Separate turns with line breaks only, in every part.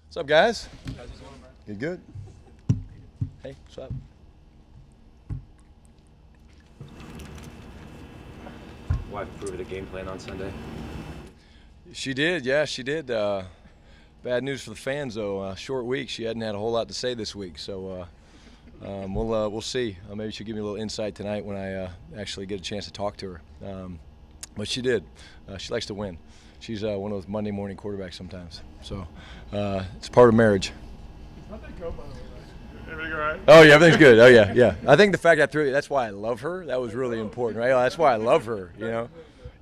What's up, guys? Good, good. Hey, what's up?
Wife approved the game plan on Sunday.
She did, yeah, she did. Bad news for the fans, though. Short week. She hadn't had a whole lot to say this week, so we'll see. Maybe she'll give me a little insight tonight when I actually get a chance to talk to her. But she did. She likes to win. She's one of those Monday morning quarterbacks sometimes. So it's part of marriage.
How'd that go, by the way? Everything all right?
Oh, yeah, everything's good. Oh, yeah, yeah. I think the fact that's why I love her. That was really important, right? That's why I love her, you know?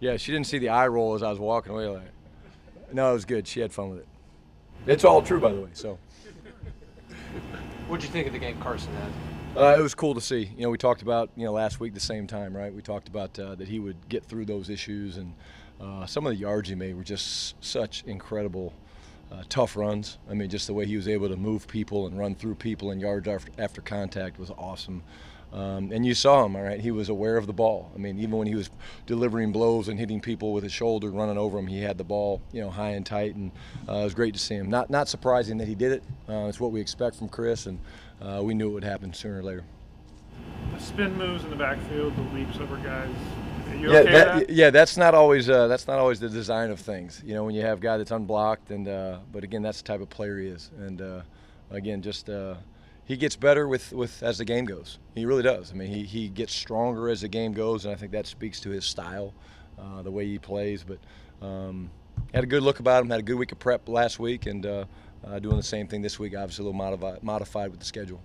Yeah, she didn't see the eye roll as I was walking away. Like, no, it was good. She had fun with it. It's all true, by the way, so.
What'd you think of the game Carson had?
It was cool to see. You know, we talked about, last week the same time, right? We talked about that he would get through those issues, and some of the yards he made were just such incredible tough runs. I mean, just the way he was able to move people and run through people and yards after contact was awesome. And you saw him, all right? He was aware of the ball. I mean, even when he was delivering blows and hitting people with his shoulder, running over them, he had the ball, high and tight, and it was great to see him. Not surprising that he did it. It's what we expect from Chris, and we knew it would happen sooner or later.
The spin moves in the backfield, the leaps over guys. You
Yeah,
okay with that?
yeah, that's not always the design of things. When you have a guy that's unblocked, and but again, that's the type of player he is, and again, just he gets better with as the game goes. He really does. I mean, he gets stronger as the game goes, and I think that speaks to his style, the way he plays. But had a good look about him. Had a good week of prep last week, and doing the same thing this week. Obviously, a little modified with the schedule.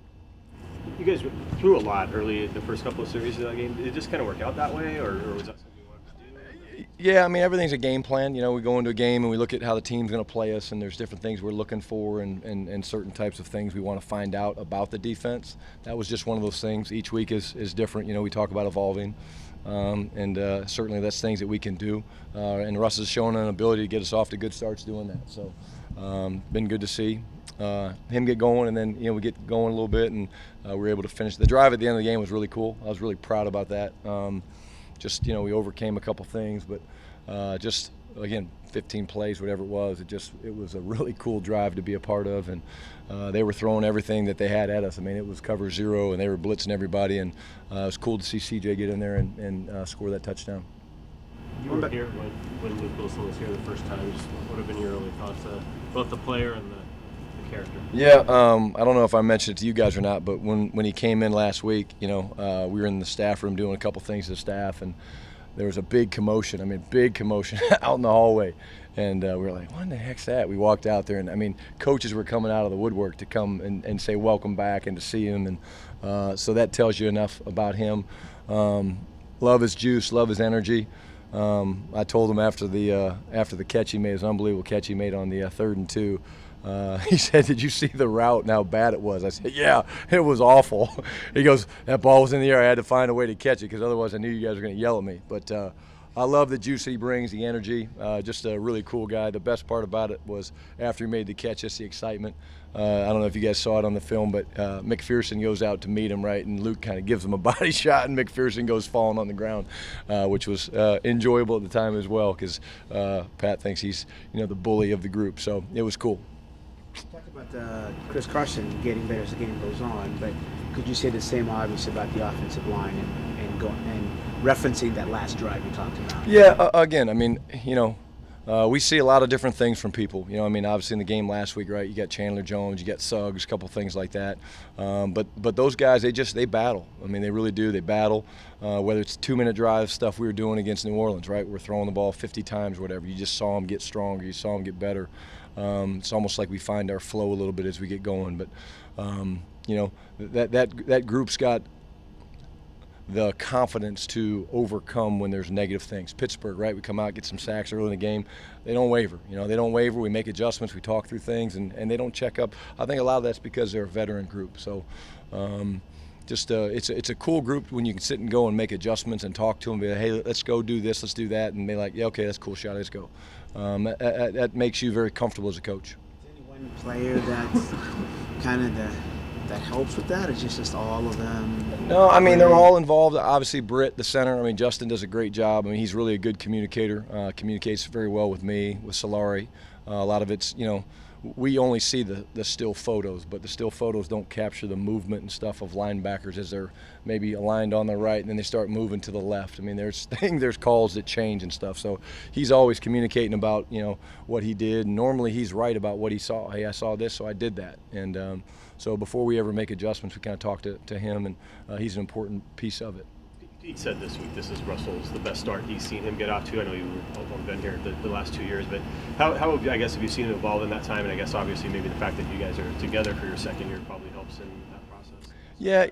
You guys threw a lot early in the first couple of series of that game. Did it just kind of work out that way, or was that something you wanted to do?
Yeah, I mean, everything's a game plan. We go into a game and we look at how the team's going to play us, and there's different things we're looking for and certain types of things we want to find out about the defense. That was just one of those things. Each week is different. We talk about evolving, and certainly that's things that we can do. And Russ has shown an ability to get us off to good starts doing that. So been good to see him get going, and then we get going a little bit, and we were able to finish. The drive at the end of the game was really cool. I was really proud about that. We overcame a couple things, but just again, 15 plays, whatever it was. It was a really cool drive to be a part of, and they were throwing everything that they had at us. I mean, it was cover zero, and they were blitzing everybody, and it was cool to see CJ get in there and score that touchdown.
You were here when Luke Wilson was here the first time. What have been your early thoughts, both the player and the character?
Yeah, I don't know if I mentioned it to you guys or not, but when he came in last week, we were in the staff room doing a couple things to the staff, and there was a big commotion out in the hallway. And we were like, what in the heck's that? We walked out there, and I mean, coaches were coming out of the woodwork to come and say welcome back and to see him. And so that tells you enough about him. Love his juice, love his energy. I told him after the catch he made, his unbelievable catch he made on the 3rd and 2. He said, did you see the route and how bad it was? I said, yeah, it was awful. He goes, that ball was in the air. I had to find a way to catch it because otherwise I knew you guys were going to yell at me. But I love the juice he brings, the energy, just a really cool guy. The best part about it was after he made the catch, just the excitement. I don't know if you guys saw it on the film, but McPherson goes out to meet him, right, and Luke kind of gives him a body shot, and McPherson goes falling on the ground, which was enjoyable at the time as well because Pat thinks he's the bully of the group. So it was cool.
Talk about Chris Carson getting better as the game goes on, but could you say the same obvious about the offensive line and referencing that last drive you talked about?
Yeah, again, I mean, we see a lot of different things from people. Obviously in the game last week, right, you got Chandler Jones, you got Suggs, a couple things like that. But those guys, they battle. I mean, they really do. They battle, whether it's 2-minute drive stuff we were doing against New Orleans, right? We're throwing the ball 50 times or whatever. You just saw them get stronger. You saw them get better. It's almost like we find our flow a little bit as we get going. But, that group's got the confidence to overcome when there's negative things. Pittsburgh, right? We come out, get some sacks early in the game. They don't waver. They don't waver. We make adjustments. We talk through things, and they don't check up. I think a lot of that's because they're a veteran group. So it's a cool group when you can sit and go and make adjustments and talk to them. Be like, hey, let's go do this, let's do that, and be like, yeah, okay, that's cool, shot, let's go. That makes you very comfortable as a coach.
Is there any one player that's kind of that helps with that? It's just all of them?
No, I mean, they're all involved. Obviously, Britt, the center, I mean, Justin does a great job. I mean, he's really a good communicator, communicates very well with me, with Solari. A lot of it's, we only see the still photos, but the still photos don't capture the movement and stuff of linebackers as they're maybe aligned on the right and then they start moving to the left. I mean, there's calls that change and stuff. So he's always communicating about, what he did. Normally he's right about what he saw. Hey, I saw this, so I did that. And so before we ever make adjustments, we kind of talk to him, and he's an important piece of it.
He said this week this is Russell's the best start he's seen him get off to. I know you've only been here the last 2 years, but how have you seen him evolve in that time? And I guess obviously maybe the fact that you guys are together for your second year probably helps in that process.
Yeah,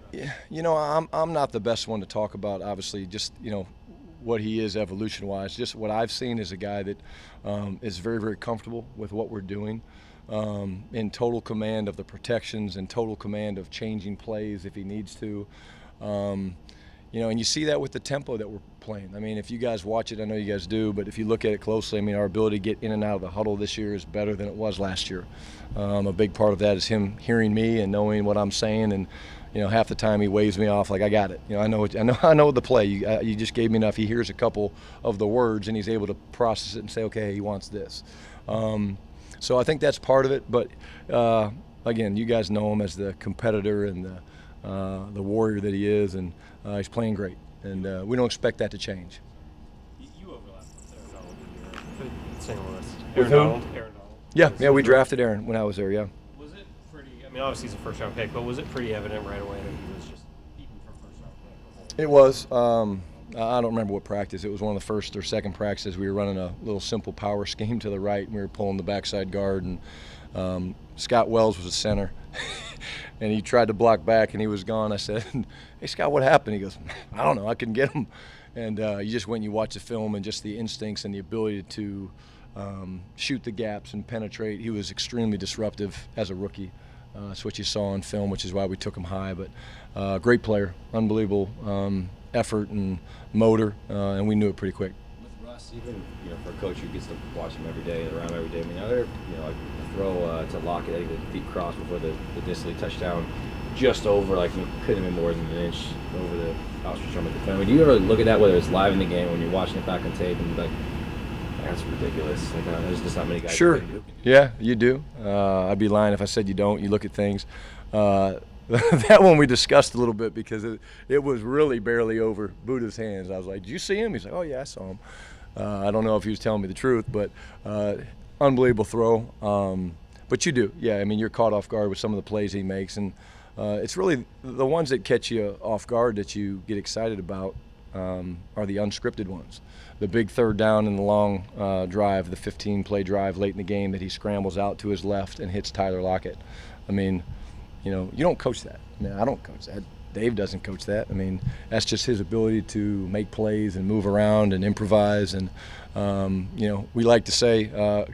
I'm not the best one to talk about, obviously, just, what he is evolution-wise. Just what I've seen is a guy that is very, very comfortable with what we're doing, in total command of the protections and total command of changing plays if he needs to. And you see that with the tempo that we're playing. I mean, if you guys watch it, I know you guys do, but if you look at it closely, I mean, our ability to get in and out of the huddle this year is better than it was last year. A big part of that is him hearing me and knowing what I'm saying, and half the time he waves me off like I got it. I know the play. You just gave me enough. He hears a couple of the words and he's able to process it and say, okay, he wants this. So I think that's part of it. But again, you guys know him as the competitor and the warrior that he is, and he's playing great, and we don't expect that to change.
You overlapped with Aaron Donald in St. Louis.
With
Aaron
who?
Donald.
Yeah, we drafted Aaron when I was there. Yeah.
Was it pretty? I mean, obviously he's a first-round pick, but was it pretty evident right away that he was just beaten for first-round pick?
It was. I don't remember what practice. It was one of the first or second practices. We were running a little simple power scheme to the right, and we were pulling the backside guard, and Scott Wells was a center. And he tried to block back, and he was gone. I said, hey, Scott, what happened? He goes, I don't know. I couldn't get him. And you just went and you watch the film, and just the instincts and the ability to shoot the gaps and penetrate. He was extremely disruptive as a rookie. That's what you saw on film, which is why we took him high. But great player, unbelievable effort and motor, and we knew it pretty quick.
With Russ, even for a coach who gets to watch him every day, around every day, I mean, are there like a throw to Lockett, I think the deep cross before the Disley touchdown, just over, like, couldn't have been more than an inch over the outstretched arm of the defender. I mean, do you ever look at that, whether it's live in the game, when you're watching it back on tape, and be like, that's ridiculous? Like, there's just not many guys.
Sure.
Who can do it.
Yeah, you do. I'd be lying if I said you don't. You look at things. That one we discussed a little bit because it was really barely over Buddha's hands. I was like, did you see him? He's like, oh, yeah, I saw him. I don't know if he was telling me the truth, but unbelievable throw. But you do. Yeah, I mean, you're caught off guard with some of the plays he makes. And it's really the ones that catch you off guard that you get excited about are the unscripted ones. The big third down in the long drive, the 15-play drive late in the game that he scrambles out to his left and hits Tyler Lockett. I mean, you don't coach that. I mean, I don't coach that. Dave doesn't coach that. I mean, that's just his ability to make plays and move around and improvise. And, we like to say,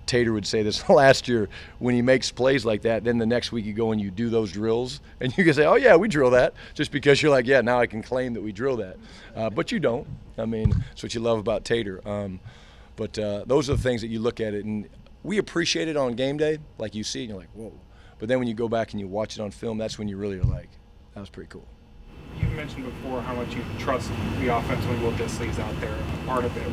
Tater would say this last year, when he makes plays like that, then the next week you go and you do those drills, and you can say, oh, yeah, we drill that, just because you're like, yeah, now I can claim that we drill that. But you don't. I mean, that's what you love about Tater. But those are the things that you look at it, and we appreciate it on game day. Like, you see it, and you're like, whoa. But then when you go back and you watch it on film, that's when you really are like, that was pretty cool.
You mentioned before how much you trust the offense when Will Disley's out there, a part of it.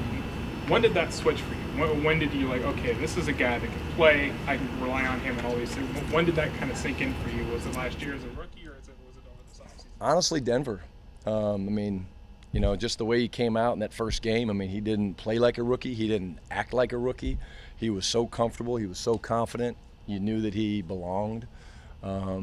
When did that switch for you? When did you okay, this is a guy that can play, I can rely on him and all these things. When did that kind of sink in for you? Was it last year as a rookie, or was it over this offseason?
Honestly, Denver. I mean, just the way he came out in that first game, I mean, he didn't play like a rookie. He didn't act like a rookie. He was so comfortable. He was so confident. You knew that he belonged. I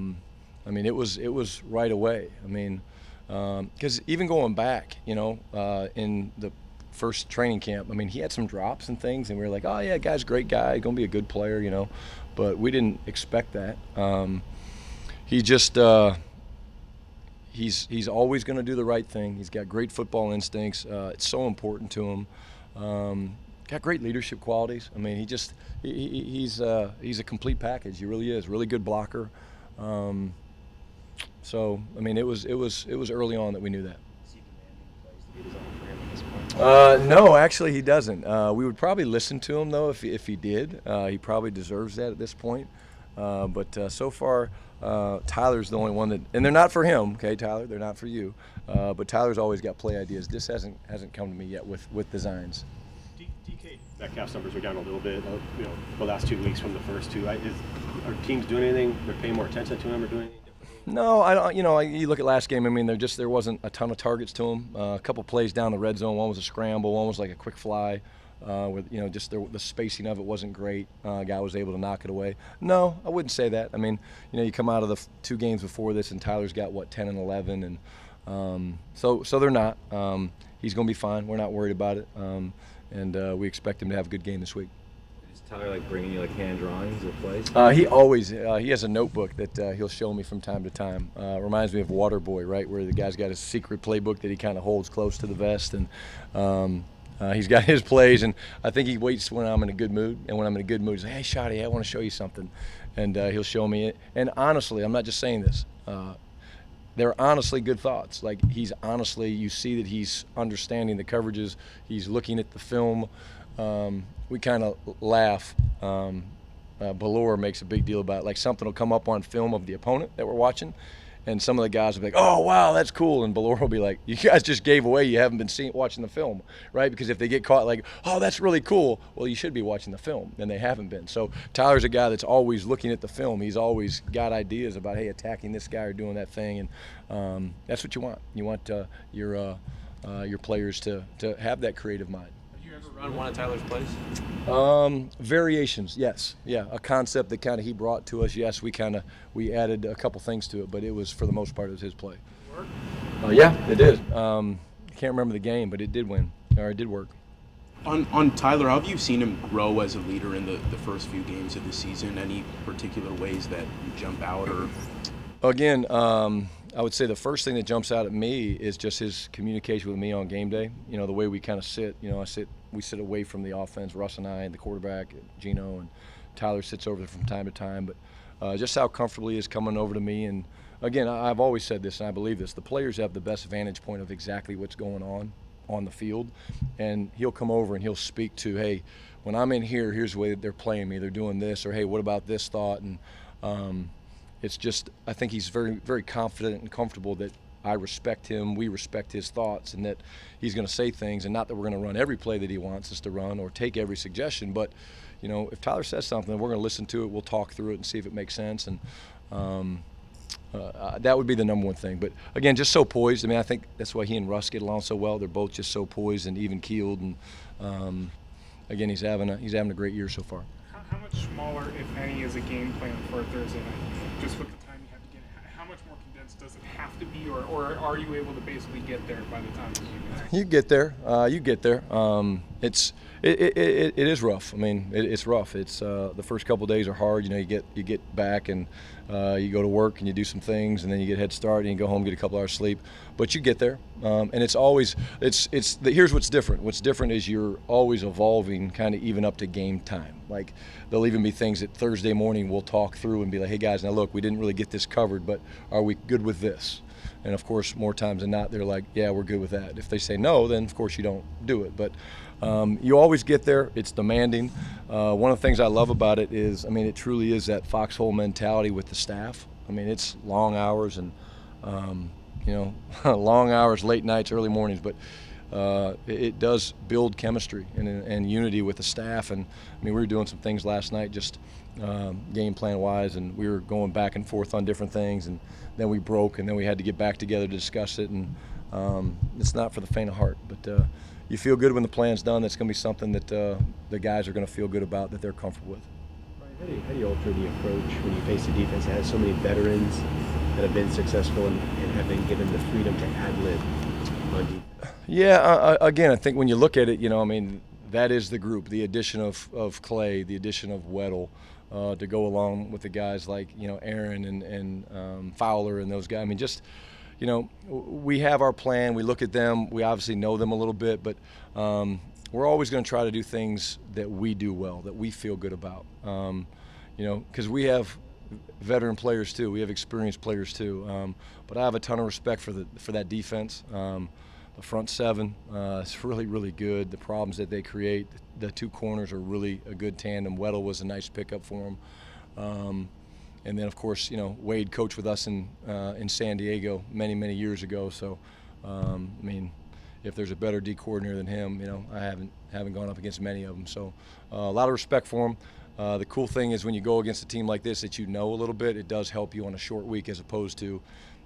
mean, it was right away. I mean, because even going back, in the first training camp, I mean, he had some drops and things, and we were like, oh, yeah, guy's a great guy, going to be a good player, But we didn't expect that. He just he's always going to do the right thing. He's got great football instincts. It's so important to him. Got great leadership qualities. I mean, he's a complete package. He really is. Really good blocker. So I mean, it was early on that we knew that. No, actually, he doesn't. We would probably listen to him though if he did. He probably deserves that at this point. But so far, Tyler's the only one that, and they're not for him, okay, Tyler. They're not for you. But Tyler's always got play ideas. This hasn't come to me yet with designs.
DK, Metcalf's numbers are down a little bit, the last 2 weeks from the first two. Are teams doing anything? They're paying more attention to him or doing anything differently?
No, I don't. You look at last game. I mean, there wasn't a ton of targets to him. A couple plays down the red zone. One was a scramble. One was like a quick fly. With just the spacing of it wasn't great. Guy was able to knock it away. No, I wouldn't say that. I mean, you come out of the 2 games before this, and Tyler's got 10 and 11, and so they're not. He's going to be fine. We're not worried about it, and we expect him to have a good game this week.
Is Tyler bringing you hand drawings of plays?
He always he has a notebook that he'll show me from time to time. Reminds me of Waterboy, right, where the guy's got a secret playbook that he kind of holds close to the vest, and he's got his plays, and I think he waits when I'm in a good mood, and when I'm in a good mood, he's like, "Hey, Shotty, I want to show you something," and he'll show me it. And honestly, I'm not just saying this. They're honestly good thoughts. Like, you see that he's understanding the coverages. He's looking at the film. We kind of laugh. Ballore makes a big deal about it. Like, something will come up on film of the opponent that we're watching, and some of the guys will be like, "Oh, wow, that's cool," and Ballore will be like, "You guys just gave away you haven't been watching the film," right? Because if they get caught like, "Oh, that's really cool," well, you should be watching the film, and they haven't been. So Tyler's a guy that's always looking at the film. He's always got ideas about, hey, attacking this guy or doing that thing, and that's what you want. You want your players to have that creative mind.
Have you ever run one of Tyler's plays?
Variations, yes. Yeah, a concept that kind of he brought to us, yes, we added a couple things to it, but it was, for the most part, it was his play. Yeah, it did. I can't remember the game, but it did win, or it did work.
On Tyler, how have you seen him grow as a leader in the first few games of the season? Any particular ways that jump out? Or
Again, I would say the first thing that jumps out at me is just his communication with me on game day. The way we kind of sit. We sit away from the offense, Russ and I, and the quarterback, Gino, and Tyler sits over there from time to time. But just how comfortable he is coming over to me. And again, I've always said this, and I believe this: the players have the best vantage point of exactly what's going on the field. And he'll come over and he'll speak to, hey, when I'm in here, here's the way that they're playing me. They're doing this, or hey, what about this thought? And it's just, I think he's very, very confident and comfortable that I respect him, we respect his thoughts, and that he's going to say things, and not that we're going to run every play that he wants us to run or take every suggestion, but if Tyler says something, we're going to listen to it, we'll talk through it and see if it makes sense, and that would be the number one thing. But again, just so poised. I mean, I think that's why he and Russ get along so well. They're both just so poised and even keeled, and again, he's having a great year so far.
How much smaller, if any, is a game plan for a Thursday night? Just with the time you have to get it, how much more condensed does it have to be, or are you able to basically get there by the time
you get there? You get there. It is rough. I mean, it's rough. It's the first couple of days are hard. You get back and you go to work and you do some things, and then you get a head start and you go home, get a couple hours sleep. But you get there, and it's always here's what's different. What's different is you're always evolving, kind of even up to game time. Like, there'll even be things that Thursday morning we'll talk through and be like, hey guys, now look, we didn't really get this covered, but are we good with this? And of course, more times than not, they're like, yeah, we're good with that. If they say no, then of course you don't do it. But you always get there. It's demanding. One of the things I love about it is, I mean, it truly is that foxhole mentality with the staff. I mean, it's long hours and, long hours, late nights, early mornings, but it does build chemistry and unity with the staff. And I mean, we were doing some things last night, just game plan wise, and we were going back and forth on different things, and then we broke, and then we had to get back together to discuss it. And it's not for the faint of heart, but you feel good when the plan's done. That's going to be something that the guys are going to feel good about, that they're comfortable with.
Brian, how do you alter the approach when you face a defense that has so many veterans that have been successful and have been given the freedom to ad-lib on defense?
Yeah, again, I think when you look at it, I mean, that is the group, the addition of Clay, the addition of Weddle, to go along with the guys like, Aaron and Fowler and those guys. I mean, just, we have our plan. We look at them. We obviously know them a little bit, but we're always going to try to do things that we do well, that we feel good about. Because we have veteran players too. We have experienced players too. But I have a ton of respect for that defense. The front seven is really, really good. The problems that they create, the two corners are really a good tandem. Weddle was a nice pickup for them. And then, of course, Wade coached with us in San Diego many, many years ago. So, I mean, if there's a better D coordinator than him, you know, I haven't gone up against many of them. So a lot of respect for him. The cool thing is when you go against a team like this that you know a little bit, it does help you on a short week as opposed to,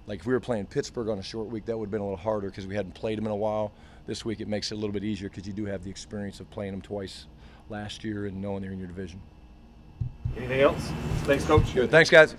like if we were playing Pittsburgh on a short week, that would have been a little harder because we hadn't played them in a while. This week it makes it a little bit easier because you do have the experience of playing them twice last year and knowing they're in your division.
Anything else? Thanks, Coach.
Good. Thanks, guys.